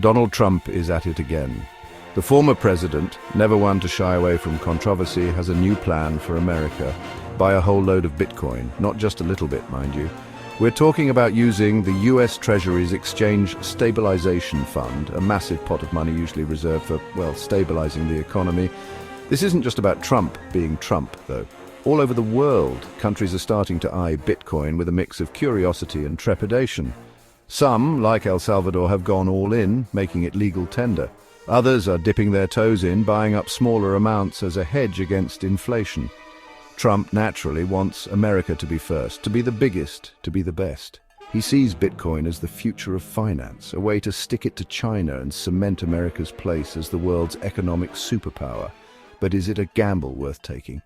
Donald Trump is at it again. The former president, never one to shy away from controversy, has a new plan for America. Buy a whole load of Bitcoin, not just a little bit, mind you. We're talking about using the US Treasury's Exchange Stabilization Fund, a massive pot of money usually reserved for, well, stabilizing the economy. This isn't just about Trump being Trump, though. All over the world, countries are starting to eye Bitcoin with a mix of curiosity and trepidation. Some, like El Salvador, have gone all in, making it legal tender. Others are dipping their toes in, buying up smaller amounts as a hedge against inflation. Trump naturally wants America to be first, to be the biggest, to be the best. He sees Bitcoin as the future of finance, a way to stick it to China and cement America's place as the world's economic superpower. But is it a gamble worth taking?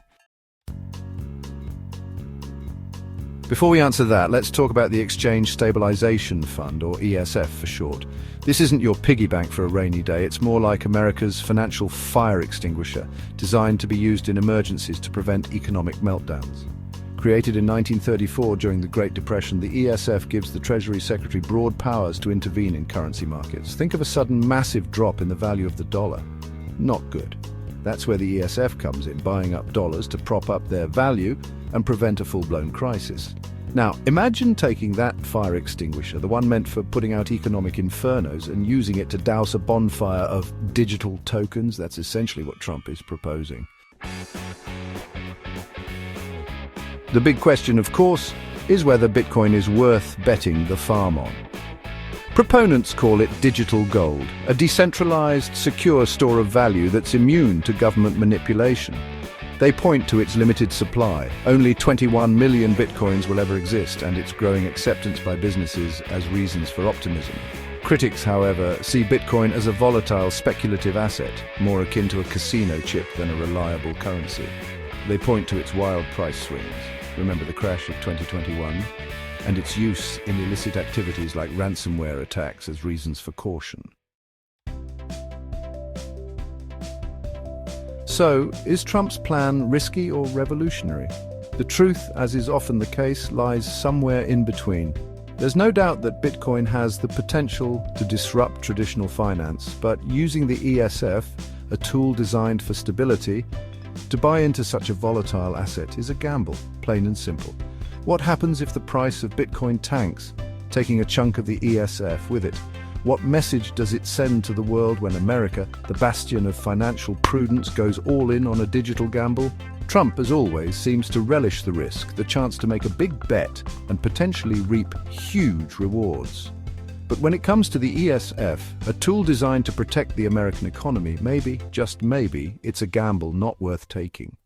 Before we answer that, let's talk about the Exchange Stabilization Fund, or ESF for short. This isn't your piggy bank for a rainy day, it's more like America's financial fire extinguisher, designed to be used in emergencies to prevent economic meltdowns. Created in 1934 during the Great Depression, the ESF gives the Treasury Secretary broad powers to intervene in currency markets. Think of a sudden massive drop in the value of the dollar. Not good. That's where the ESF comes in, buying up dollars to prop up their value and prevent a full-blown crisis. Now, imagine taking that fire extinguisher, the one meant for putting out economic infernos, and using it to douse a bonfire of digital tokens. That's essentially what Trump is proposing. The big question, of course, is whether Bitcoin is worth betting the farm on. Proponents call it digital gold, a decentralized, secure store of value that's immune to government manipulation. They point to its limited supply. Only 21 million Bitcoins will ever exist, and its growing acceptance by businesses as reasons for optimism. Critics, however, see Bitcoin as a volatile, speculative asset, more akin to a casino chip than a reliable currency. They point to its wild price swings. Remember the crash of 2021? And its use in illicit activities like ransomware attacks as reasons for caution. So, is Trump's plan risky or revolutionary? The truth, as is often the case, lies somewhere in between. There's no doubt that Bitcoin has the potential to disrupt traditional finance, but using the ESF, a tool designed for stability, to buy into such a volatile asset is a gamble, plain and simple. What happens if the price of Bitcoin tanks, taking a chunk of the ESF with it? What message does it send to the world when America, the bastion of financial prudence, goes all in on a digital gamble? Trump, as always, seems to relish the risk, the chance to make a big bet and potentially reap huge rewards. But when it comes to the ESF, a tool designed to protect the American economy, maybe, just maybe, it's a gamble not worth taking.